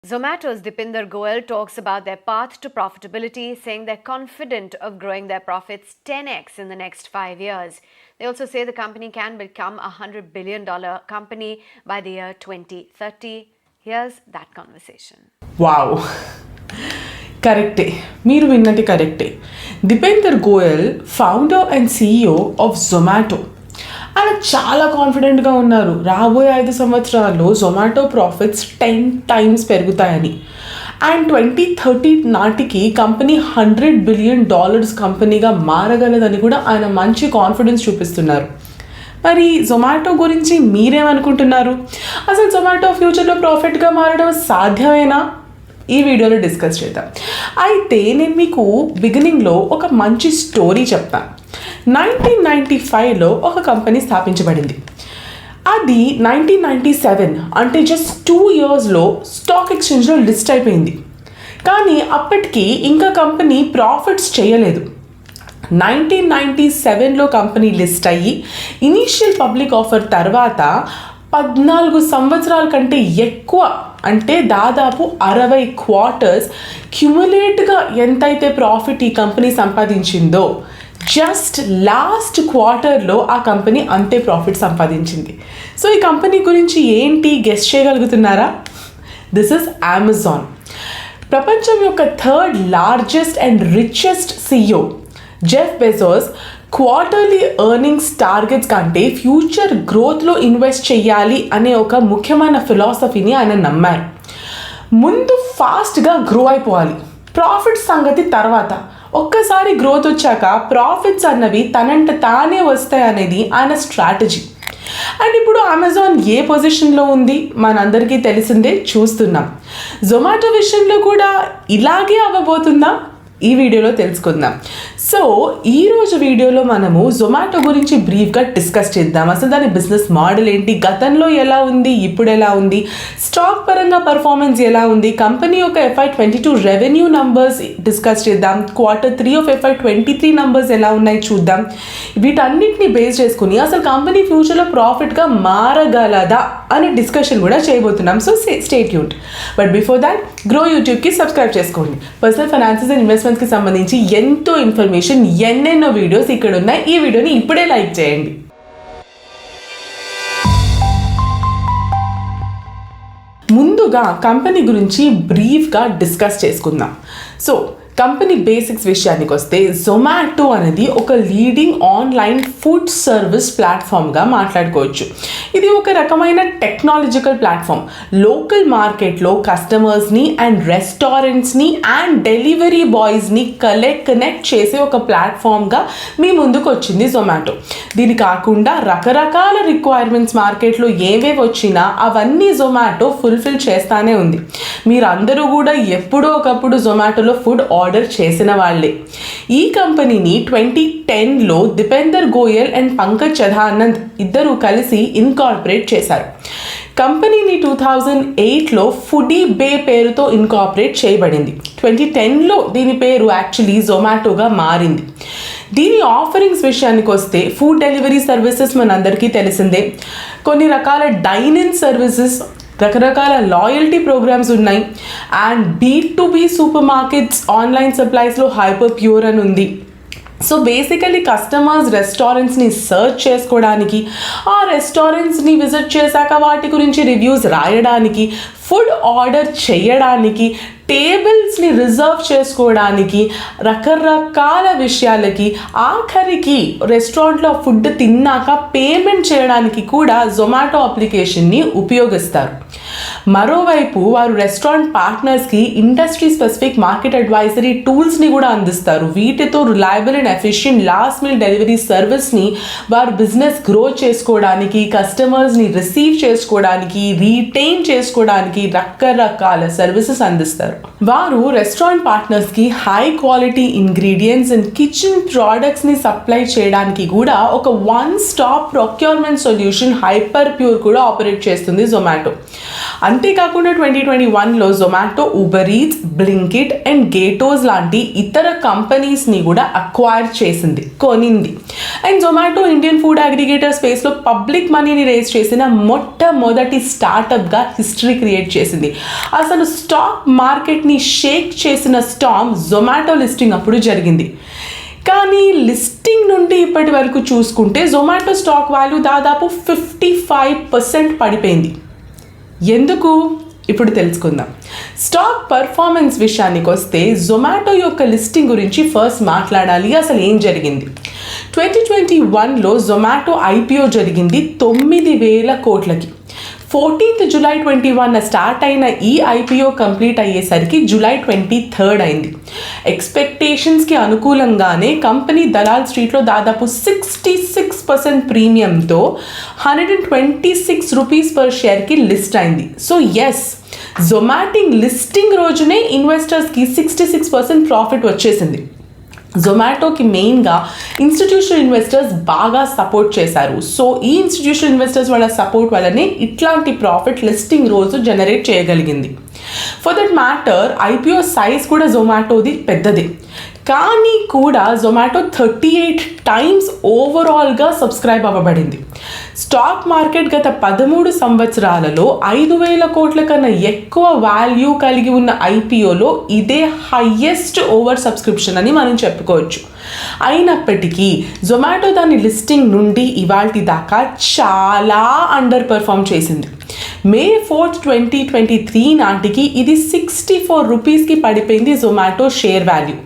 Zomato's Dipinder Goyal talks about their path to profitability, saying they're confident of growing their profits 10x in the next 5 years. They also say the company can become a $100 billion company by the year 2030. Here's that conversation. Wow. కరెక్టే, మీరు విన్నది కరెక్టే. Deepender Goyal founder and CEO of Zomato. ఆయన చాలా కాన్ఫిడెంట్గా ఉన్నారు రాబోయే 5 సంవత్సరాల్లో జొమాటో ప్రాఫిట్స్ 10 times పెరుగుతాయని. అండ్ 2030 నాటికి కంపెనీ $100 billion కంపెనీగా మారగలదని కూడా ఆయన మంచి కాన్ఫిడెన్స్ చూపిస్తున్నారు. మరి జొమాటో గురించి మీరేమనుకుంటున్నారు? అసలు జొమాటో ఫ్యూచర్లో ప్రాఫిట్గా మారడం సాధ్యమేనా? ఈ వీడియోలో డిస్కస్ చేద్దాం. అయితే నేను మీకు బిగినింగ్లో ఒక మంచి స్టోరీ చెప్తాను. 1995లో ఒక కంపెనీ స్థాపించబడింది. అది 1997 అంటే జస్ట్ 2 yearsలో స్టాక్ ఎక్స్చేంజ్లో లిస్ట్ అయిపోయింది. కానీ అప్పటికి ఇంకా కంపెనీ ప్రాఫిట్స్ చేయలేదు. 1997లో కంపెనీ లిస్ట్ అయ్యి ఇనీషియల్ పబ్లిక్ ఆఫర్ తర్వాత 14 సంవత్సరాల కంటే ఎక్కువ అంటే దాదాపు 60 quarters క్యుములేట్గా ఎంతైతే ప్రాఫిట్ ఈ కంపెనీ సంపాదించిందో జస్ట్ లాస్ట్ క్వార్టర్లో ఆ కంపెనీ అంతే ప్రాఫిట్ సంపాదించింది. సో ఈ కంపెనీ గురించి ఏంటి గెస్ చేయగలుగుతున్నారా? This is Amazon. ప్రపంచం యొక్క 3rd largest and richest CEO Jeff Bezos quarterly earnings targets కంటే ఫ్యూచర్ గ్రోత్లో ఇన్వెస్ట్ చేయాలి అనే ఒక ముఖ్యమైన ఫిలాసఫీని ఆయన నమ్మారు. ముందు ఫాస్ట్గా గ్రో అయిపోవాలి, ప్రాఫిట్స్ సంగతి తర్వాత. ఒక్కసారి గ్రోత్ వచ్చాక ప్రాఫిట్స్ అన్నవి తనంట తానే వస్తాయి అనేది ఆయన స్ట్రాటజీ. అండ్ ఇప్పుడు అమెజాన్ ఏ పొజిషన్లో ఉంది మనందరికీ తెలిసిందే, చూస్తున్నాం. జొమాటో విషయంలో కూడా ఇలాగే అవ్వబోతుందా? ఈ వీడియోలో తెలుసుకుందాం. సో ఈరోజు వీడియోలో మనము జొమాటో గురించి బ్రీఫ్గా డిస్కస్ చేద్దాం. అసలు దాని బిజినెస్ మోడల్ ఏంటి, గతంలో ఎలా ఉంది, ఇప్పుడు ఎలా ఉంది, స్టాక్ పరంగా పర్ఫార్మెన్స్ ఎలా ఉంది, కంపెనీ యొక్క FY22 రెవెన్యూ నంబర్స్ డిస్కస్ చేద్దాం, Q3 of FY23 నంబర్స్ ఎలా ఉన్నాయి చూద్దాం. వీటన్నిటిని బేస్ చేసుకుని అసలు కంపెనీ ఫ్యూచర్లో ప్రాఫిట్గా మారగలదా అనే డిస్కషన్ కూడా చేయబోతున్నాం. So stay tuned. But before that grow యూట్యూబ్కి సబ్స్క్రైబ్ చేసుకోండి. పర్సనల్ ఫైనాన్సెస్ అండ్ ఇన్వెస్ట్మెంట్స్కి సంబంధించి ఎంతో ఇన్ఫర్మేషన్, ఎన్నెన్నో వీడియోస్ ఇక్కడ ఉన్నాయి. ఈ వీడియోని ఇప్పుడే లైక్ చేయండి. ముందుగా కంపెనీ గురించి బ్రీఫ్గా డిస్కస్ చేసుకుందాం. సో కంపెనీ బేసిక్స్ విషయానికి వస్తే జొమాటో అనేది ఒక లీడింగ్ ఆన్లైన్ ఫుడ్ సర్వీస్ ప్లాట్ఫామ్గా మాట్లాడుకోవచ్చు. ఇది ఒక రకమైన టెక్నాలజికల్ ప్లాట్ఫామ్. లోకల్ మార్కెట్లో కస్టమర్స్ని అండ్ రెస్టారెంట్స్ని అండ్ డెలివరీ బాయ్స్ని కనెక్ట్ చేసే ఒక ప్లాట్ఫామ్గా మీ ముందుకు వచ్చింది జొమాటో. దీని కాకుండా రకరకాల రిక్వైర్మెంట్స్ మార్కెట్లో ఏవేవి వచ్చినా అవన్నీ జొమాటో ఫుల్ఫిల్ చేస్తానే ఉంది. మీరందరూ కూడా ఎప్పుడో ఒకప్పుడు జొమాటోలో ఫుడ్ ఆర్డర్ చేసిన వాళ్ళే. ఈ కంపెనీని 2010లో దీపేందర్ గోయల్ అండ్ పంకజ్ చధానంద్ ఇద్దరు కలిసి ఇన్కార్పొరేట్ చేశారు. కంపెనీని 2008లో ఫుడీ బే పేరుతో ఇన్కార్పొరేట్ చేయబడింది. 2010లో దీని పేరు యాక్చువల్లీ జొమాటోగా మారింది. దీని ఆఫరింగ్స్ విషయానికి వస్తే ఫుడ్ డెలివరీ సర్వీసెస్ మనందరికీ తెలిసిందే, కొన్ని రకాల డైన్ ఇన్ సర్వీసెస్, రకరకాల లాయల్టీ ప్రోగ్రామ్స్ ఉన్నాయి. And B2B super markets online సప్లైస్లో హైపర్ ప్యూర్ అని ఉంది. సో బేసికలీ కస్టమర్స్ రెస్టారెంట్స్ని సర్చ్ చేసుకోవడానికి, ఆ రెస్టారెంట్స్ని విజిట్ చేశాక వాటి గురించి రివ్యూస్ రాయడానికి, ఫుడ్ ఆర్డర్ చేయడానికి, టేబుల్స్ని రిజర్వ్ చేసుకోవడానికి, రకరకాల విషయాలకి, ఆఖరికి రెస్టారెంట్లో ఫుడ్ తిన్నాక పేమెంట్ చేయడానికి కూడా జొమాటో అప్లికేషన్ని ఉపయోగిస్తారు. మరోవైపు వారు రెస్టారెంట్ పార్ట్నర్స్కి ఇండస్ట్రీ స్పెసిఫిక్ మార్కెట్ అడ్వైజరీ టూల్స్ని కూడా అందిస్తారు. వీటితో reliable and efficient last mile delivery సర్వీస్ని వారు బిజినెస్ గ్రో చేసుకోవడానికి, కస్టమర్స్ని రిసీవ్ చేసుకోవడానికి, రీటైన్ చేసుకోవడానికి రకరకాల సర్వీసెస్ అందిస్తారు. వారు రెస్టారెంట్ పార్ట్నర్స్కి high quality ingredients and kitchen ప్రోడక్ట్స్ని సప్లై చేయడానికి కూడా ఒక one stop procurement solution Hyperpure కూడా ఆపరేట్ చేస్తుంది జొమాటో. అంతేకాకుండా 2021లో Zomato, Uber Eats, Blinkit and గేటోస్ లాంటి ఇతర కంపెనీస్ని కూడా అక్వైర్ చేసింది, కొనింది. And Zomato Indian food aggregator స్పేస్లో పబ్లిక్ మనీని రేస్ చేసిన మొట్టమొదటి స్టార్టప్గా హిస్టరీ క్రియేట్ చేసింది. అసలు స్టాక్ మార్కెట్ని షేక్ చేసిన స్టామ్ జొమాటో లిస్టింగ్ అప్పుడు జరిగింది. కానీ లిస్టింగ్ నుండి ఇప్పటి వరకు చూసుకుంటే జొమాటో స్టాక్ వాల్యూ దాదాపు 55% పడిపోయింది. ఎందుకు? ఇప్పుడు తెలుసుకుందాం. స్టాక్ పర్ఫార్మెన్స్ విషయానికి వస్తే జొమాటో యొక్క లిస్టింగ్ గురించి ఫస్ట్ మాట్లాడాలి. అసలు ఏం జరిగింది? 2021లో జొమాటో ఐపీఓ జరిగింది 9,000 కోట్లకి. 14th July 2021 స్టార్ట్ అయిన ఈ ఐపీఓ కంప్లీట్ అయ్యేసరికి July 23rd అయింది. ఎక్స్పెక్టేషన్స్కి అనుకూలంగానే కంపెనీ దలాల్ స్ట్రీట్లో దాదాపు 66% ప్రీమియంతో 126 రూపీస్ పర్ షేర్కి లిస్ట్ అయింది. సో ఎస్, జొమాటింగ్ లిస్టింగ్ రోజునే ఇన్వెస్టర్స్కి 66% ప్రాఫిట్ వచ్చేసింది. జొమాటోకి మెయిన్గా ఇన్స్టిట్యూషనల్ ఇన్వెస్టర్స్ బాగా సపోర్ట్ చేశారు. సో ఈ ఇన్స్టిట్యూషనల్ ఇన్వెస్టర్స్ వాళ్ళ సపోర్ట్ వల్లనే ఇట్లాంటి ప్రాఫిట్ లిస్టింగ్ రోజు జనరేట్ చేయగలిగింది. For that matter IPO size కూడా జొమాటోది పెద్దదే, కానీ కూడా జొమాటో 38 times ఓవరాల్గా సబ్స్క్రైబ్ అవ్వబడింది. స్టాక్ మార్కెట్ గత 13 సంవత్సరాలలో 5,000 కోట్ల కన్నా ఎక్కువ వాల్యూ కలిగి ఉన్న ఐపీఓలో ఇదే హయ్యెస్ట్ ఓవర్ సబ్స్క్రిప్షన్ అని మనం చెప్పుకోవచ్చు. అయినప్పటికీ జొమాటో దాని లిస్టింగ్ నుండి ఇవాల్టి దాకా చాలా అండర్ పెర్ఫామ్ చేసింది. May 4th, 2023 నాటికి ఇది 64 రూపీస్కి పడిపోయింది జొమాటో షేర్ వాల్యూ.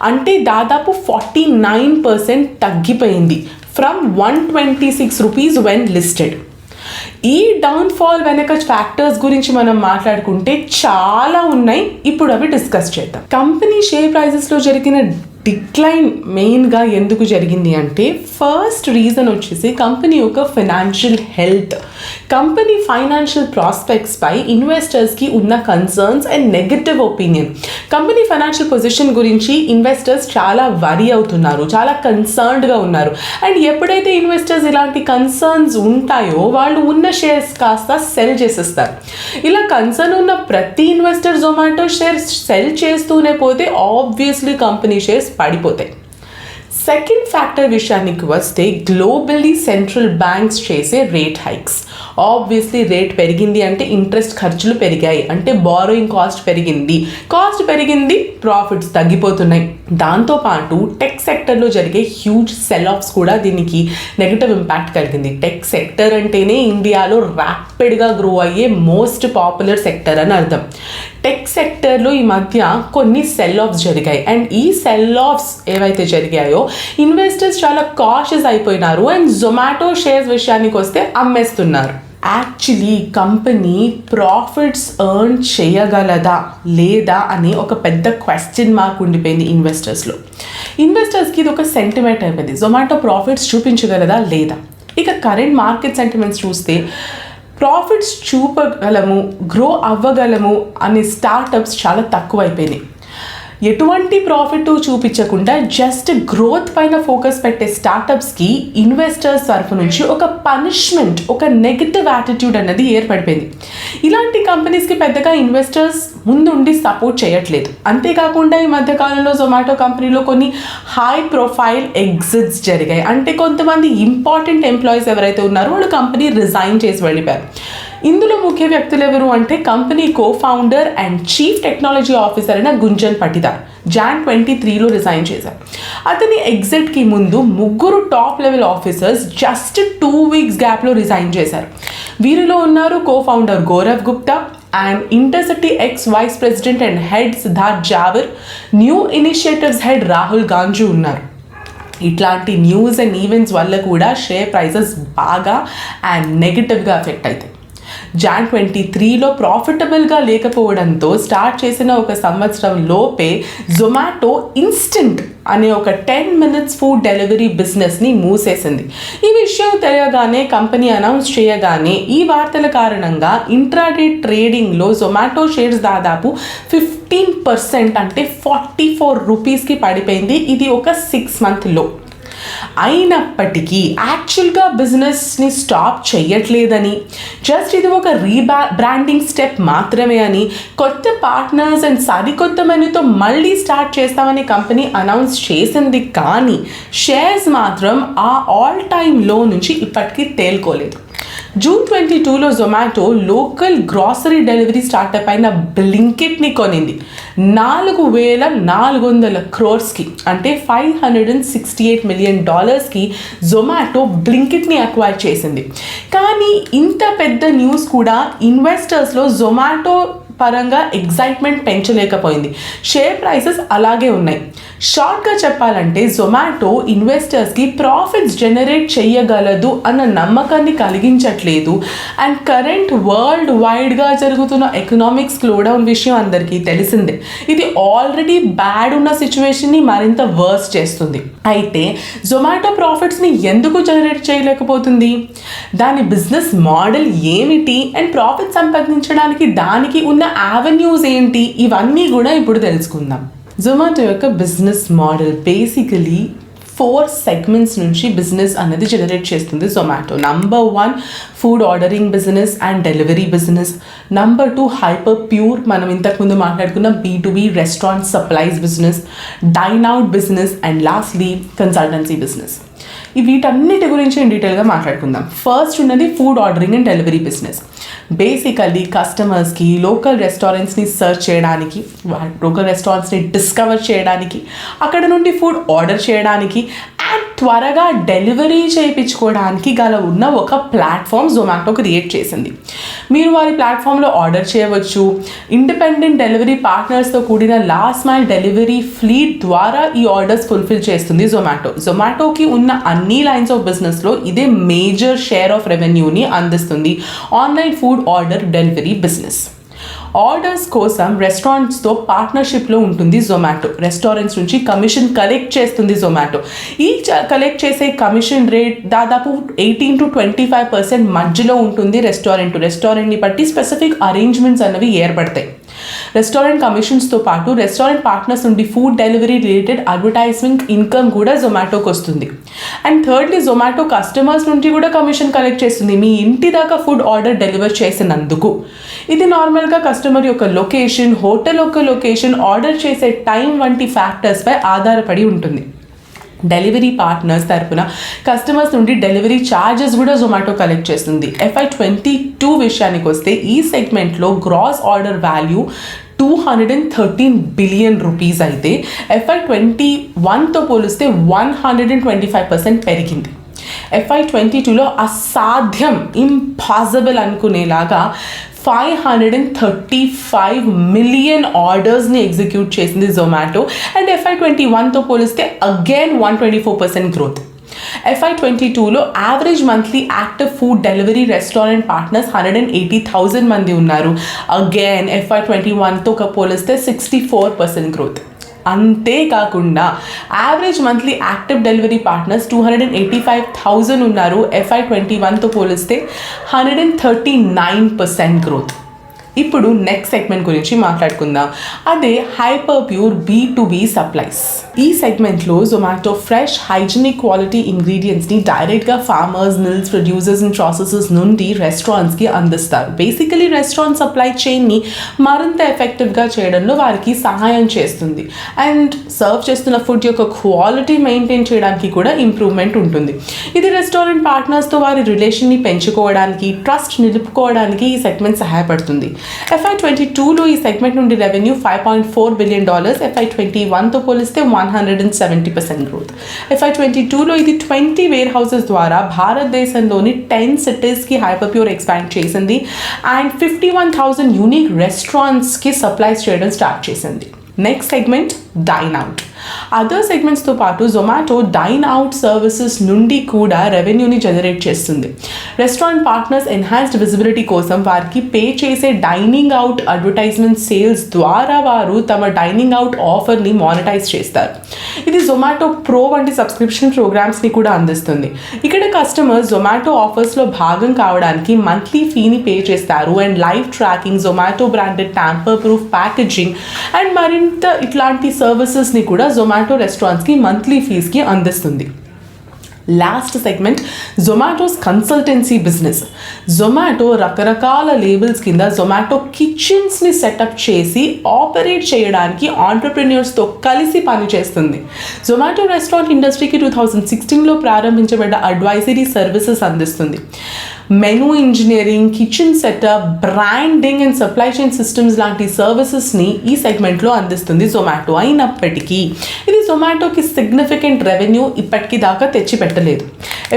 అంటే దాదాపు 49% తగ్గిపోయింది ఫ్రమ్ 126 రూపీస్ వెన్ లిస్టెడ్. ఈ డౌన్ఫాల్ వెనక ఫ్యాక్టర్స్ గురించి మనం మాట్లాడుకుంటే చాలా ఉన్నాయి. ఇప్పుడు అవి డిస్కస్ చేద్దాం. కంపెనీ షేర్ ప్రైజెస్లో జరిగిన డిక్లైన్ మెయిన్గా ఎందుకు జరిగింది అంటే ఫస్ట్ రీజన్ వచ్చేసి కంపెనీ యొక్క financial health. Company financial prospects పై ఇన్వెస్టర్స్కి ఉన్న concerns and negative opinion. Company financial position గురించి ఇన్వెస్టర్స్ చాలా వరీ అవుతున్నారు, చాలా కన్సర్న్డ్గా ఉన్నారు. అండ్ ఎప్పుడైతే ఇన్వెస్టర్స్ ఇలాంటి కన్సర్న్స్ ఉంటాయో వాళ్ళు ఉన్న షేర్స్ కాస్త సెల్ చేసేస్తారు. ఇలా కన్సర్న్ ఉన్న ప్రతి ఇన్వెస్టర్ జొమాటో షేర్స్ సెల్ చేస్తూనే పోతే ఆబ్వియస్లీ కంపెనీ షేర్స్ పడిపోతాయి. సెకండ్ ఫ్యాక్టర్ విషయానికి వస్తే గ్లోబల్లీ సెంట్రల్ బ్యాంక్స్ చేసే రేట్ హైక్స్. ఆబ్వియస్లీ రేట్ పెరిగింది అంటే ఇంట్రెస్ట్ ఖర్చులు పెరిగాయి, అంటే బారోయింగ్ కాస్ట్ పెరిగింది, ప్రాఫిట్స్ తగ్గిపోతున్నాయి. దాంతోపాటు టెక్ సెక్టర్లో జరిగే హ్యూజ్ సెల్ ఆఫ్స్ కూడా దీనికి నెగటివ్ ఇంపాక్ట్ కలిగింది. టెక్ సెక్టర్ అంటేనే ఇండియాలో ర్యాపిడ్గా గ్రో అయ్యే మోస్ట్ పాపులర్ సెక్టర్ అని అర్థం. టెక్ సెక్టర్లో ఈ మధ్య కొన్ని సెల్ ఆఫ్స్ జరిగాయి. అండ్ ఈ సెల్ ఆఫ్స్ ఏవైతే జరిగాయో ఇన్వెస్టర్స్ చాలా కాషియస్ అయిపోయినారు. అండ్ జొమాటో షేర్స్ విషయానికి వస్తే అమ్మేస్తున్నారు. యాక్చువల్లీ కంపెనీ ప్రాఫిట్స్ ఎర్న్ చేయగలదా లేదా అనే ఒక పెద్ద క్వశ్చన్ మార్క్ ఉండిపోయింది ఇన్వెస్టర్స్లో. ఇన్వెస్టర్స్కి ఇది ఒక సెంటిమెంట్ అయిపోయింది. జొమాటో ప్రాఫిట్స్ చూపించగలదా లేదా. ఇక కరెంట్ మార్కెట్ సెంటిమెంట్స్ చూస్తే ప్రాఫిట్స్ చూపగలము, గ్రో అవ్వగలము అనే స్టార్టప్స్ చాలా తక్కువైపోయినాయి. ఎటువంటి ప్రాఫిట్ చూపించకుండా జస్ట్ గ్రోత్ పైన ఫోకస్ పెట్టే స్టార్టప్స్కి ఇన్వెస్టర్స్ తరఫు నుంచి ఒక పనిష్మెంట్, ఒక నెగటివ్ యాటిట్యూడ్ అన్నది ఏర్పడిపోయింది. ఇలాంటి కంపెనీస్కి పెద్దగా ఇన్వెస్టర్స్ ముందుండి సపోర్ట్ చేయట్లేదు. అంతేకాకుండా ఈ మధ్యకాలంలో జొమాటో కంపెనీలో కొన్ని హై ప్రొఫైల్ ఎగ్జిట్స్ జరిగాయి. అంటే కొంతమంది ఇంపార్టెంట్ ఎంప్లాయీస్ ఎవరైతే ఉన్నారో వాళ్ళు కంపెనీ రిజైన్ చేసి వెళ్ళిపోయారు. ఇందులో ముఖ్య వ్యక్తులు ఎవరు అంటే company co-founder and chief technology officer అయిన గుంజన్ పటిదార్ Jan 23లో రిజైన్ చేశారు. అతని ఎగ్జిట్కి ముందు 3 top level officers just 2 weeks గ్యాప్లో రిజైన్ చేశారు. వీరిలో ఉన్నారు co-founder Gaurav Gupta and intercity ex vice president and head Siddharth Jhavar, new initiatives head Rahul Ganjoo ఉన్నారు. ఇట్లాంటి న్యూస్ అండ్ ఈవెంట్స్ వల్ల కూడా షేర్ ప్రైజెస్ బాగా అండ్ నెగిటివ్గా ఎఫెక్ట్ అవుతాయి. Jan 23లో ప్రాఫిటబుల్గా లేకపోవడంతో స్టార్ట్ చేసిన ఒక సంవత్సరం లోపే జొమాటో ఇన్స్టెంట్ అనే ఒక 10 minutes ఫుడ్ డెలివరీ బిజినెస్ని మూసేసింది. ఈ విషయం తెలియగానే కంపెనీ అనౌన్స్ చేయగానే ఈ వార్తల కారణంగా ఇంట్రాడే ట్రేడింగ్లో జొమాటో షేర్స్ దాదాపు 15% అంటే 44 రూపీస్కి పడిపోయింది. ఇది ఒక 6 month లో. అయినప్పటికీ యాక్చువల్గా బిజినెస్ని స్టాప్ చేయట్లేదని, జస్ట్ ఇది ఒక బ్రాండింగ్ స్టెప్ మాత్రమే అని, కొత్త పార్ట్నర్స్ అండ్ సరికొత్త మెనూతో మళ్ళీ స్టార్ట్ చేస్తామని కంపెనీ అనౌన్స్ చేసింది. కానీ షేర్స్ మాత్రం ఆ ఆల్ టైమ్ లో నుంచి ఇప్పటికీ తేలుకోలేదు. జూన్ 22లో Zomato local grocery delivery startup అయిన బ్లింకిట్ని కొనింది. 4,400 crores అంటే $568 million జొమాటో బ్లింకిట్ని అక్వైర్ చేసింది. కానీ ఇంత పెద్ద న్యూస్ కూడా ఇన్వెస్టర్స్లో జొమాటో పరంగా ఎగ్జైట్మెంట్ పెంచలేకపోయింది. షేర్ ప్రైసెస్ అలాగే ఉన్నాయి. షార్ట్గా చెప్పాలంటే జొమాటో ఇన్వెస్టర్స్కి ప్రాఫిట్స్ జనరేట్ చేయగలదు అన్న నమ్మకాన్ని కలిగించట్లేదు. అండ్ కరెంట్ వరల్డ్ వైడ్గా జరుగుతున్న ఎకనామిక్ స్లోడౌన్ విషయం అందరికీ తెలిసిందే. ఇది ఆల్రెడీ బ్యాడ్ ఉన్న సిచ్యువేషన్ని మరింత వర్స్ చేస్తుంది. అయితే జొమాటో ప్రాఫిట్స్ని ఎందుకు జనరేట్ చేయలేకపోతుంది? దాని బిజినెస్ మోడల్ ఏమిటి అండ్ ప్రాఫిట్ సంపాదించడానికి దానికి ఉన్న యావెన్యూస్ ఏంటి? ఇవన్నీ కూడా ఇప్పుడు తెలుసుకుందాం. జొమాటో యొక్క బిజినెస్ మోడల్ బేసికలీ 4 సెగ్మెంట్స్ నుంచి బిజినెస్ అనేది జనరేట్ చేస్తుంది Zomato. Number 1 food ordering business and delivery business. Number 2 hyper pure, మనం ఇంతకుముందు మాట్లాడుకున్న B2B restaurant supplies business, dine out business and lastly consultancy business. వీటన్నిటి గురించి డీటెయిల్గా మాట్లాడుకుందాం. ఫస్ట్ ఉన్నది food ordering and delivery business. Basically కస్టమర్స్కి లోకల్ రెస్టారెంట్స్ని సర్చ్ చేయడానికి, లోకల్ రెస్టారెంట్స్ని డిస్కవర్ చేయడానికి, అక్కడ నుండి ఫుడ్ ఆర్డర్ చేయడానికి అండ్ త్వరగా డెలివరీ చేయించుకోవడానికి గల ఉన్న ఒక ప్లాట్ఫామ్ జొమాటో క్రియేట్ చేసింది. మీరు వారి ప్లాట్ఫామ్లో ఆర్డర్ చేయవచ్చు. ఇండిపెండెంట్ డెలివరీ పార్ట్నర్స్తో కూడిన లాస్ట్ మైల్ డెలివరీ ఫ్లీట్ ద్వారా ఈ ఆర్డర్స్ ఫుల్ఫిల్ చేస్తుంది జొమాటో. జొమాటోకి ఉన్న అన్ని లైన్స్ ఆఫ్ బిజినెస్లో ఇదే మేజర్ షేర్ ఆఫ్ రెవెన్యూని అందిస్తుంది online food order delivery business. Orders కోసం రెస్టారెంట్స్తో పార్ట్నర్షిప్లో ఉంటుంది జొమాటో. రెస్టారెంట్స్ నుంచి కమిషన్ కలెక్ట్ చేస్తుంది జొమాటో. ఈ కలెక్ట్ చేసే కమిషన్ రేట్ దాదాపు 18 to 25% మధ్యలో ఉంటుంది. రెస్టారెంట్ని బట్టి స్పెసిఫిక్ అరేంజ్మెంట్స్ అన్నవి ఏర్పడతాయి. రెస్టారెంట్ కమిషన్స్తో పాటు రెస్టారెంట్ పార్ట్నర్స్ నుండి food delivery related advertisement income కూడా జొమాటోకి వస్తుంది. అండ్ థర్డ్లీ జొమాటో కస్టమర్స్ నుండి కూడా కమిషన్ కలెక్ట్ చేస్తుంది మీ ఇంటి దాకా ఫుడ్ ఆర్డర్ డెలివర్ చేసినందుకు. ఇది నార్మల్గా కస్టమర్ యొక్క లొకేషన్, హోటల్ యొక్క లొకేషన్, ఆర్డర్ చేసే టైం వంటి ఫ్యాక్టర్స్పై ఆధారపడి ఉంటుంది. డెలివరీ పార్ట్నర్స్ తరపున కస్టమర్స్ నుండి డెలివరీ ఛార్జెస్ కూడా జొమాటో కలెక్ట్ చేస్తుంది. FY22 విషయానికి వస్తే ఈ సెగ్మెంట్లో gross order value 213 billion rupees అయితే FY21తో పోలిస్తే 125% పెరిగింది. FY22లో అసాధ్యం, ఇంపాసిబుల్ అనుకునేలాగా 535 మిలియన్ ఆర్డర్స్ని ఎగ్జిక్యూట్ చేసింది జొమాటో. అండ్ FY21తో పోలిస్తే అగైన్ 124% గ్రోత్. FY22లో average monthly active food delivery restaurant partners 180,000 మంది ఉన్నారు. అగైన్ FY21తో పోలిస్తే 64% గ్రోత్. అంతేకాకుండా average monthly active delivery partners 285,000 ఉన్నారు. FY21తో పోలిస్తే 139% గ్రోత్. ఇప్పుడు నెక్స్ట్ సెగ్మెంట్ గురించి మాట్లాడుకుందాం. అదే హైపర్ ప్యూర్ B2B సప్లైస్. ఈ సెగ్మెంట్లో జొమాటో ఫ్రెష్ హైజీనిక్ క్వాలిటీ ఇంగ్రీడియంట్స్ని డైరెక్ట్గా farmers, mills, producers and processors నుండి రెస్టారెంట్స్కి అందిస్తారు. బేసికలీ రెస్టారెంట్ సప్లై చైన్ని మరింత ఎఫెక్టివ్గా చేయడంలో వారికి సహాయం చేస్తుంది. అండ్ సర్వ్ చేస్తున్న ఫుడ్ యొక్క క్వాలిటీ మెయింటైన్ చేయడానికి కూడా ఇంప్రూవ్మెంట్ ఉంటుంది. ఇది రెస్టారెంట్ పార్ట్నర్స్తో వారి రిలేషన్ని పెంచుకోవడానికి, ట్రస్ట్ నిలుపుకోవడానికి ఈ సెగ్మెంట్ సహాయపడుతుంది. FY22లో ఈ సెగ్మెంట్ నుండి రెవెన్యూ $5.4 బిలియన్, FY21తో పోలిస్తే 170% గ్రోత్. FY22లో ఇది 20 వేర్ హౌసెస్ ద్వారా భారతదేశంలోని 10 సిటీస్కి హైపర్ ప్యూర్ ఎక్స్పాండ్ చేసింది అండ్ 51,000 యూనిక్ రెస్టారెంట్స్కి సప్లైస్ చేయడం స్టార్ట్ చేసింది. Next segment dine out. Other సెగ్మెంట్స్తో పాటు జొమాటో డైన్ అవుట్ సర్వీసెస్ నుండి కూడా రెవెన్యూని జనరేట్ చేస్తుంది. రెస్టారెంట్ పార్ట్నర్స్ ఎన్హాన్స్డ్ విజిబిలిటీ కోసం వారికి పే చేసే డైనింగ్ అవుట్ అడ్వర్టైజ్మెంట్ సేల్స్ ద్వారా వారు తమ డైనింగ్ అవుట్ ఆఫర్ని మానిటైజ్ చేస్తారు. ఇది జొమాటో ప్రో వంటి సబ్స్క్రిప్షన్ ప్రోగ్రామ్స్ని కూడా అందిస్తుంది. ఇక్కడ కస్టమర్స్ జొమాటో ఆఫర్స్లో భాగం కావడానికి మంత్లీ ఫీని పే చేస్తారు. And live tracking, Zomato branded tamper proof packaging and మరింత ఇట్లాంటి సర్వీసెస్ని కూడా జొమాటో రెస్టారెంట్స్కి మంత్లీ ఫీజ్కి అందిస్తుంది. Last segment Zomato's consultancy business. Zomato రకరకాల లేబుల్స్ కింద జొమాటో కిచెన్స్ని సెటప్ చేసి ఆపరేట్ చేయడానికి ఆంటర్ప్రెన్యూర్స్తో కలిసి పనిచేస్తుంది. జొమాటో రెస్టారెంట్ ఇండస్ట్రీకి 2016లో ప్రారంభించబడ్డ అడ్వైజరీ సర్వీసెస్ అందిస్తుంది. Menu engineering, kitchen setup, branding and supply chain systems లాంటి సర్వీసెస్ని ఈ సెగ్మెంట్లో అందిస్తుంది జొమాటో. అయినప్పటికీ ఇది జొమాటోకి సిగ్నిఫికెంట్ రెవెన్యూ ఇప్పటికీ దాకా తెచ్చిపెట్టలేదు.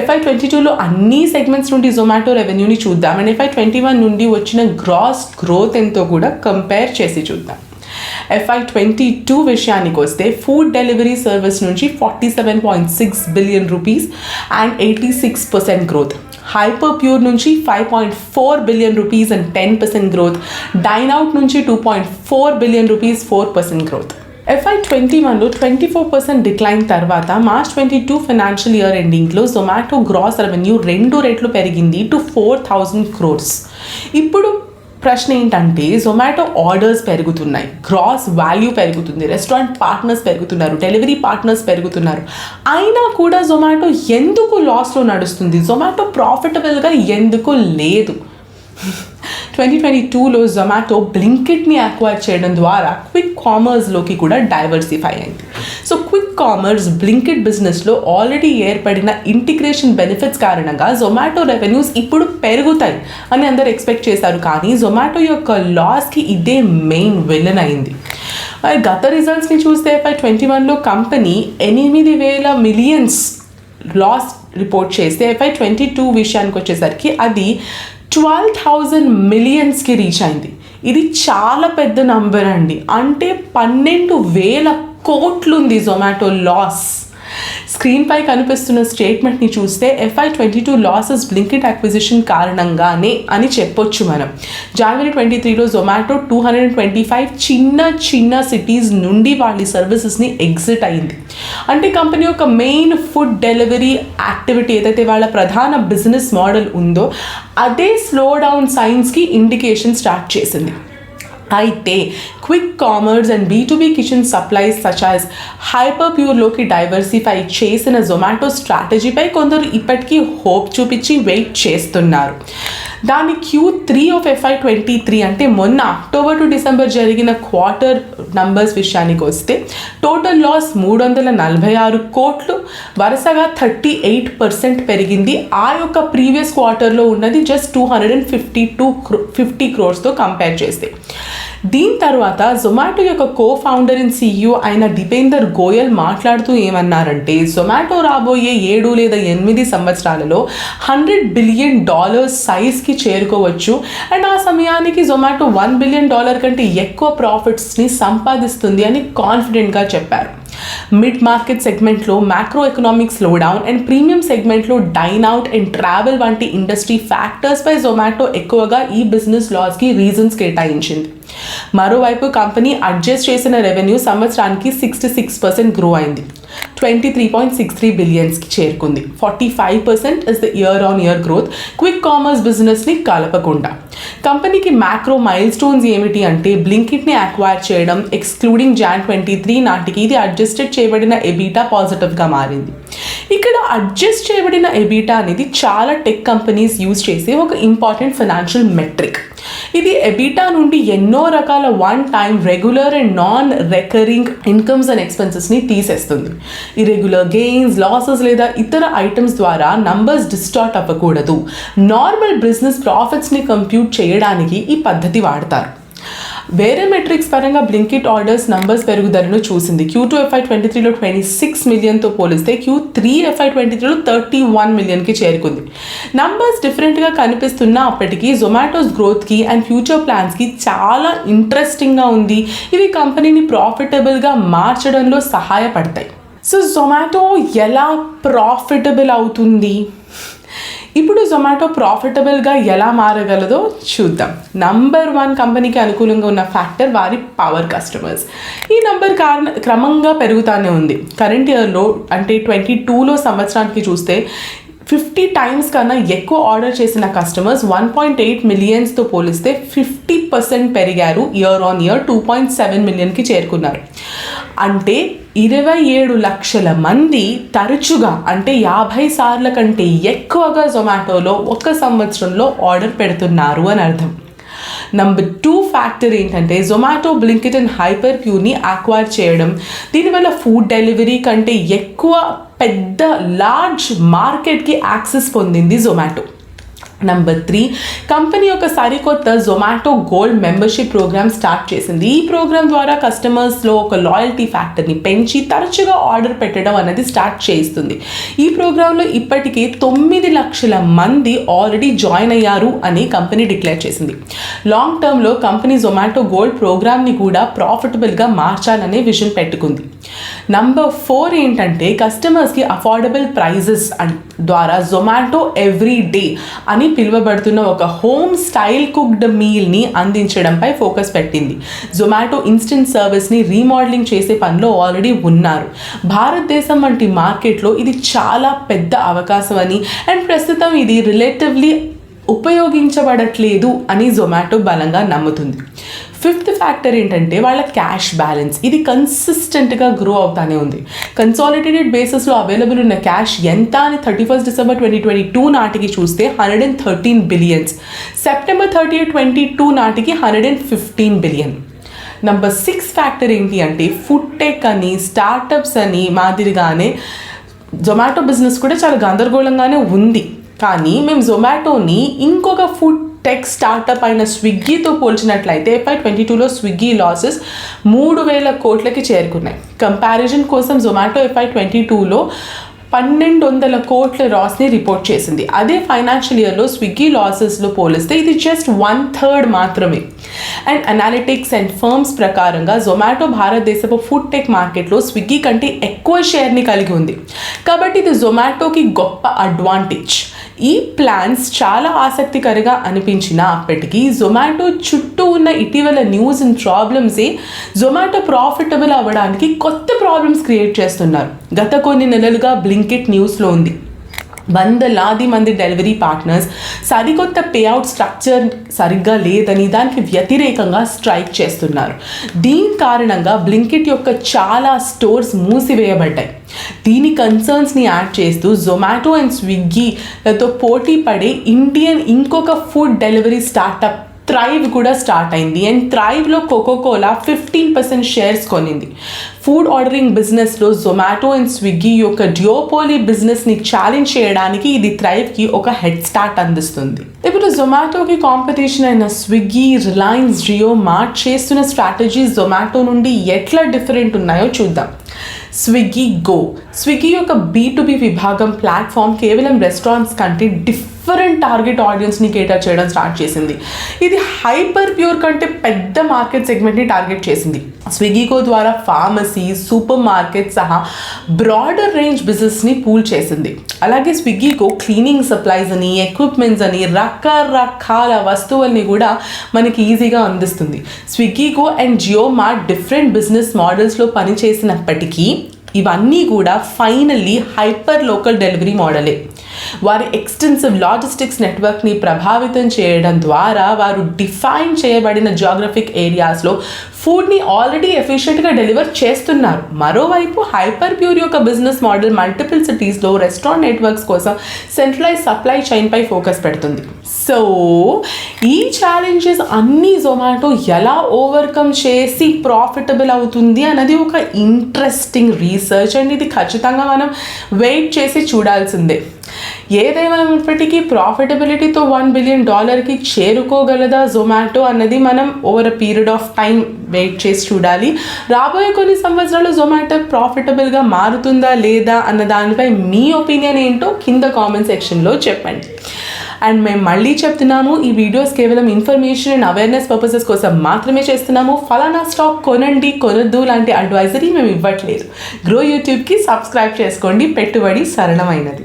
FY22లో అన్ని సెగ్మెంట్స్ నుండి జొమాటో రెవెన్యూని చూద్దాం అండ్ FY21 నుండి వచ్చిన గ్రాస్ గ్రోత్ ఎంతో కూడా కంపేర్ చేసి చూద్దాం. FY22 విషయానికి వస్తే ఫుడ్ డెలివరీ సర్వీస్ నుంచి 47.6 billion rupees and 86% growth. Hyper pure నుంచి 5.4 billion rupees and 10% growth. Dine out నుంచి 2.4 బిలియన్ రూపీస్ 4% గ్రోత్. FY21లో 24% డిక్లైన్ తర్వాత మార్చ్ 22 ఫైనాన్షియల్ ఇయర్ ఎండింగ్లో జొమాటో గ్రాస్ రెవెన్యూ 2 రెట్లు పెరిగింది టు 4,000 crores. ఇప్పుడు ప్రశ్న ఏంటంటే జొమాటో ఆర్డర్స్ పెరుగుతున్నాయి, గ్రాస్ వాల్యూ పెరుగుతుంది, రెస్టారెంట్ పార్ట్నర్స్ పెరుగుతున్నారు, డెలివరీ పార్ట్నర్స్ పెరుగుతున్నారు. అయినా కూడా జొమాటో ఎందుకు లాస్లో నడుస్తుంది? జొమాటో ప్రాఫిటబుల్గా ఎందుకు లేదు? 2022లో జొమాటో బ్లింకిట్ని అక్వైర్ చేయడం ద్వారా క్విక్ కామర్స్లోకి కూడా డైవర్సిఫై అయింది. సో క్విక్ కామర్స్ బ్లింకిట్ బిజినెస్లో ఆల్రెడీ ఏర్పడిన ఇంటిగ్రేషన్ బెనిఫిట్స్ కారణంగా జొమాటో రెవెన్యూస్ ఇప్పుడు పెరుగుతాయి అని అందరు ఎక్స్పెక్ట్ చేశారు. కానీ జొమాటో యొక్క లాస్కి ఇదే మెయిన్ విలన్ అయింది. గత రిజల్ట్స్ని చూస్తే FY21లో కంపెనీ 8,000 మిలియన్స్ లాస్ రిపోర్ట్ చేస్తే FY22 విషయానికి వచ్చేసరికి అది 12,000 మిలియన్స్కి రీచ్ అయింది. ఇది చాలా పెద్ద నంబర్ అండి. అంటే 12,000 కోట్లు ఉంది జొమాటో లాస్. స్క్రీన్పై కనిపిస్తున్న స్టేట్మెంట్ని చూస్తే FY22 లాసెస్ బ్లింకిట్ అక్విజిషన్ కారణంగానే అని చెప్పొచ్చు మనం. జనవరి 23లో జొమాటో 225 చిన్న సిటీస్ నుండి వాళ్ళ సర్వీసెస్ని ఎగ్జిట్ అయింది. అంటే కంపెనీ యొక్క మెయిన్ ఫుడ్ డెలివరీ యాక్టివిటీ ఏదైతే వాళ్ళ ప్రధాన బిజినెస్ మోడల్ ఉందో అదే స్లో డౌన్ సైన్స్కి ఇండికేషన్ స్టార్ట్ చేసింది. అయితే quick commerce and B2B kitchen supplies such as హైపర్ ప్యూర్లోకి డైవర్సిఫై చేసిన జొమాటో స్ట్రాటజీపై కొందరు ఇప్పటికీ హోప్ చూపించి వెయిట్ చేస్తున్నారు. దాని Q3 ఆఫ్ FY23 అంటే మొన్న అక్టోబర్ టు డిసెంబర్ జరిగిన క్వార్టర్ నంబర్స్ విషయానికి వస్తే టోటల్ లాస్ 346 కోట్లు, వరుసగా 38% పెరిగింది. ఆ యొక్క ప్రీవియస్ క్వార్టర్లో ఉన్నది జస్ట్ 250 crores కంపేర్ చేస్తే. దీని తర్వాత జొమాటో యొక్క కో-ఫౌండర్ అండ్ CEO అయిన దీపేందర్ గోయల్ మాట్లాడుతూ ఏమన్నారంటే జొమాటో రాబోయే 7 లేదా 8 సంవత్సరాలలో $100 బిలియన్ సైజ్కి చేరుకోవచ్చు అండ్ ఆ సమయానికి జొమాటో $1 బిలియన్ కంటే ఎక్కువ ప్రాఫిట్స్ని సంపాదిస్తుంది అని కాన్ఫిడెంట్గా చెప్పారు. మిడ్ మార్కెట్ సెగ్మెంట్లో macro economic slowdown and premium సెగ్మెంట్లో డైన్ అవుట్ అండ్ ట్రావెల్ వంటి ఇండస్ట్రీ ఫ్యాక్టర్స్పై జొమాటో ఎక్కువగా ఈ బిజినెస్ లాస్కి రీజన్స్ కేటాయించింది. మరోవైపు కంపెనీ అడ్జస్ట్ చేసిన రెవెన్యూ సంవత్సరానికి 66% గ్రో అయింది, 23.63 బిలియన్స్కి చేరుకుంది. 45% is the year on year growth quick commerce బిజినెస్ని కలపకుండా. కంపెనీకి మ్యాక్రో మైల్ స్టోన్స్ ఏమిటి అంటే బ్లింకిట్ని అక్వైర్ చేయడం, ఎక్స్క్లూడింగ్ Jan 23 నాటికి ఇది అడ్జస్టెడ్ చేయబడిన ఎబిటా పాజిటివ్గా మారింది. ఇక్కడ అడ్జస్ట్ చేయబడిన ఎబిటా అనేది చాలా టెక్ కంపెనీస్ యూజ్ చేసే ఒక ఇంపార్టెంట్ ఫైనాన్షియల్ మెట్రిక్. ఇది ఎబిటా నుండి ఎన్నో రకాల one time regular and non recurring incomes and ఎక్స్పెన్సెస్ని తీసేస్తుంది. ఇరెగ్యులర్ గెయిన్స్, లాసెస్ లేదా ఇతర ఐటమ్స్ ద్వారా నంబర్స్ డిస్టార్ట్ అవ్వకూడదు. నార్మల్ బిజినెస్ ప్రాఫిట్స్ని కంప్యూట్ చేయడానికి ఈ పద్ధతి వాడతారు. వేరే మెట్రిక్స్ పరంగా బ్లింకిట్ ఆర్డర్స్ నంబర్స్ పెరుగుదలను చూసింది. Q2 FY23లో 26 మిలియన్తో పోలిస్తే Q3 FY23లో 31 మిలియన్కి చేరుకుంది. నంబర్స్ డిఫరెంట్గా కనిపిస్తున్నా అప్పటికీ జొమాటోస్ గ్రోత్కి అండ్ ఫ్యూచర్ ప్లాన్స్కి చాలా ఇంట్రెస్టింగ్గా ఉంది. ఇవి కంపెనీని ప్రాఫిటబుల్గా మార్చడంలో సహాయపడతాయి. సో జొమాటో ఎలా ప్రాఫిటబుల్ అవుతుంది? ఇప్పుడు జొమాటో ప్రాఫిటబుల్గా ఎలా మారగలదో చూద్దాం. నంబర్ 1 కంపెనీకి అనుకూలంగా ఉన్న ఫ్యాక్టర్ వారి పవర్ కస్టమర్స్. ఈ నంబర్ క్రమంగా పెరుగుతూనే ఉంది. కరెంట్ ఇయర్లో అంటే 22లో సంవత్సరానికి చూస్తే 50 times కన్నా ఎక్కువ ఆర్డర్ చేసిన కస్టమర్స్ 1.8 మిలియన్స్తో పోలిస్తే 50% పెరిగారు. ఇయర్ ఆన్ ఇయర్ 2.7 మిలియన్కి చేరుకున్నారు. అంటే 27 లక్షల మంది తరచుగా అంటే 50 సార్ల కంటే ఎక్కువగా జొమాటోలో ఒక సంవత్సరంలో ఆర్డర్ పెడుతున్నారు అని అర్థం. నంబర్ 2 ఫ్యాక్టర్ ఏంటంటే జొమాటో, బ్లింకిట్ అండ్ హైపర్ క్యూని అక్వైర్ చేయడం. దీనివల్ల ఫుడ్ డెలివరీ కంటే ఎక్కువ పెద్ద లార్జ్ మార్కెట్కి యాక్సెస్ పొందింది జొమాటో. నంబర్ 3, కంపెనీ యొక్క సరికొత్త Zomato gold membership program start చేసింది. ఈ ప్రోగ్రామ్ ద్వారా కస్టమర్స్లో ఒక లాయల్టీ ఫ్యాక్టర్ని పెంచి తరచుగా ఆర్డర్ పెట్టడం అనేది స్టార్ట్ చేస్తుంది. ఈ ప్రోగ్రాంలో ఇప్పటికే 9 లక్షల మంది ఆల్రెడీ జాయిన్ అయ్యారు అని కంపెనీ డిక్లేర్ చేసింది. లాంగ్ టర్మ్లో కంపెనీ జొమాటో గోల్డ్ ప్రోగ్రామ్ని కూడా ప్రాఫిటబుల్గా మార్చాలనే విజన్ పెట్టుకుంది. నంబర్ 4 ఏంటంటే కస్టమర్స్కి అఫోర్డబుల్ ప్రైజెస్ ద్వారా జొమాటో ఎవ్రీ డే అని పిలువబడుతున్న ఒక హోమ్ స్టైల్ కుక్డ్ మీల్ని అందించడంపై ఫోకస్ పెట్టింది. జొమాటో ఇన్స్టెంట్ సర్వీస్ని రీమోడలింగ్ చేసే పనిలో ఆల్రెడీ ఉన్నారు. భారతదేశం వంటి మార్కెట్లో ఇది చాలా పెద్ద అవకాశం అని అండ్ ప్రస్తుతం ఇది రిలేటివ్లీ ఉపయోగించబడట్లేదు అని జొమాటో బలంగా నమ్ముతుంది. 5th ఫ్యాక్టర్ ఏంటంటే వాళ్ళ క్యాష్ బ్యాలెన్స్. ఇది కన్సిస్టెంట్గా గ్రో అవుతానే ఉంది. కన్సాలిడేటెడ్ బేసిస్లో అవైలబుల్ ఉన్న క్యాష్ ఎంత అని 31 డిసెంబర్ 2022 నాటికి చూస్తే 113 బిలియన్స్, సెప్టెంబర్ 30, 2022 నాటికి 115 బిలియన్. నంబర్ 6 ఫ్యాక్టర్ ఏంటి అంటే ఫుడ్ టెక్ అని, స్టార్టప్స్ అని మాదిరిగానే జొమాటో బిజినెస్ కూడా చాలా గందరగోళంగానే ఉంది. కానీ మేము జొమాటోని ఇంకొక ఫుడ్ టెక్ స్టార్టప్ అయిన స్విగ్గీతో పోల్చినట్లయితే FY22లో స్విగ్గీ లాసెస్ 3,000 కోట్లకి చేరుకున్నాయి. కంపారిజన్ కోసం జొమాటో FY22లో 1,200 కోట్ల లాస్ని రిపోర్ట్ చేసింది. అదే ఫైనాన్షియల్ ఇయర్లో స్విగ్గీ లాసెస్లో పోలిస్తే ఇది జస్ట్ 1/3 మాత్రమే. అండ్ అనాలిటిక్స్ అండ్ ఫర్మ్స్ ప్రకారంగా జొమాటో భారతదేశపు ఫుడ్ టెక్ మార్కెట్లో స్విగ్గీ కంటే ఎక్కువ షేర్ని కలిగి ఉంది. కాబట్టి ఇది జొమాటోకి గొప్ప అడ్వాంటేజ్. ఈ ప్లాన్స్ చాలా ఆసక్తికరంగా అనిపించినప్పటికీ జొమాటో చుట్టూ ఉన్న ఇటీవల న్యూస్ అండ్ ప్రాబ్లమ్సే జొమాటో ప్రాఫిటబుల్ అవ్వడానికి కొత్త ప్రాబ్లమ్స్ క్రియేట్ చేస్తున్నారు. గత కొన్ని నెలలుగా బ్లింకిట్ న్యూస్లో ఉంది. వందలాది మంది డెలివరీ పార్ట్నర్స్ సరికొత్త పేఅవుట్ స్ట్రక్చర్ సరిగ్గా లేదని దానికి వ్యతిరేకంగా స్ట్రైక్ చేస్తున్నారు. దీని కారణంగా బ్లింకిట్ యొక్క చాలా స్టోర్స్ మూసివేయబడ్డాయి. దీని కన్సర్న్స్ని యాడ్ చేస్తూ జొమాటో అండ్ స్విగ్గీలతో పోటీ పడే ఇండియన్ ఇంకొక ఫుడ్ డెలివరీ స్టార్టప్ థ్రైవ్ కూడా స్టార్ట్ అయింది. అండ్ థ్రైవ్లో కోకోకోలా 15% షేర్స్ కొనింది. ఫుడ్ ఆర్డరింగ్ బిజినెస్లో జొమాటో అండ్ స్విగ్గీ యొక్క డ్యూపోలీ బిజినెస్ని ఛాలెంజ్ చేయడానికి ఇది థ్రైవ్కి ఒక హెడ్ స్టార్ట్ అందిస్తుంది. ఇప్పుడు జొమాటోకి కాంపిటీషన్ అయిన స్విగ్గీ, రిలయన్స్, జియో మార్ట్ చేస్తున్న స్ట్రాటజీస్ జొమాటో నుండి ఎట్లా డిఫరెంట్ ఉన్నాయో చూద్దాం. Swiggy go. స్విగ్గీ యొక్క B2B విభాగం ప్లాట్ఫామ్ కేవలం రెస్టారెంట్స్ కంటే డిఫరెంట్ టార్గెట్ ఆడియన్స్ని కేటర్ చేయడం స్టార్ట్ చేసింది. ఇది హైపర్ ప్యూర్ కంటే పెద్ద మార్కెట్ సెగ్మెంట్ని టార్గెట్ చేసింది. స్విగ్గీ గో ద్వారా ఫార్మసీ, సూపర్ మార్కెట్ సహా బ్రాడర్ రేంజ్ బిజినెస్ని పూల్ చేసింది. అలాగే స్విగ్గీ గో క్లీనింగ్ సప్లైస్ అని, ఎక్విప్మెంట్స్ అని రకరకాల వస్తువుల్ని కూడా మనకి ఈజీగా అందిస్తుంది. Swiggy Go and JioMart different business మోడల్స్లో పనిచేసినప్పటికీ ఇవన్నీ కూడా ఫైనల్లీ హైపర్ లోకల్ డెలివరీ మోడలే. వారి ఎక్స్టెన్సివ్ లాజిస్టిక్స్ నెట్వర్క్ని ప్రభావితం చేయడం ద్వారా వారు డిఫైన్ చేయబడిన జియోగ్రఫిక్ ఏరియాస్లో ఫుడ్ని ఆల్రెడీ ఎఫిషియెంట్గా డెలివర్ చేస్తున్నారు. మరోవైపు హైపర్ ప్యూర్ యొక్క బిజినెస్ మోడల్ మల్టిపుల్ సిటీస్లో రెస్టారెంట్ నెట్వర్క్స్ కోసం సెంట్రలైజ్ సప్లై చైన్పై ఫోకస్ పెడుతుంది. సో ఈ ఛాలెంజెస్ అన్నీ జొమాటో ఎలా ఓవర్కమ్ చేసి ప్రాఫిటబుల్ అవుతుంది అన్నది ఒక ఇంట్రెస్టింగ్ రీసెర్చ్ అండ్ ఇది ఖచ్చితంగా మనం వెయిట్ చేసి చూడాల్సిందే. ఏదేమైనప్పటికీ ప్రాఫిటబిలిటీతో $1 బిలియన్ చేరుకోగలదా జొమాటో అన్నది మనం over a period of time wait చేసి చూడాలి. రాబోయే కొన్ని సంవత్సరాలు జొమాటో ప్రాఫిటబుల్గా మారుతుందా లేదా అన్న దానిపై మీ ఒపీనియన్ ఏంటో కింద కామెంట్ సెక్షన్లో చెప్పండి. అండ్ మేము మళ్ళీ చెప్తున్నాము, ఈ వీడియోస్ కేవలం ఇన్ఫర్మేషన్ అండ్ అవేర్నెస్ పర్పసెస్ కోసం మాత్రమే చేస్తున్నాము. ఫలానా స్టాక్ కొనండి, కొనొద్దు లాంటి అడ్వైజరీ మేము ఇవ్వట్లేదు. గ్రో యూట్యూబ్కి సబ్స్క్రైబ్ చేసుకోండి. పెట్టుబడి సరళమైనది.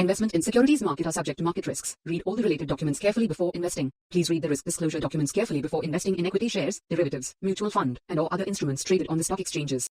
Investment in securities market are subject to market risks. Read all the related documents carefully before investing. Please read the risk disclosure documents carefully before investing in equity shares, derivatives, mutual fund, and or other instruments traded on the stock exchanges.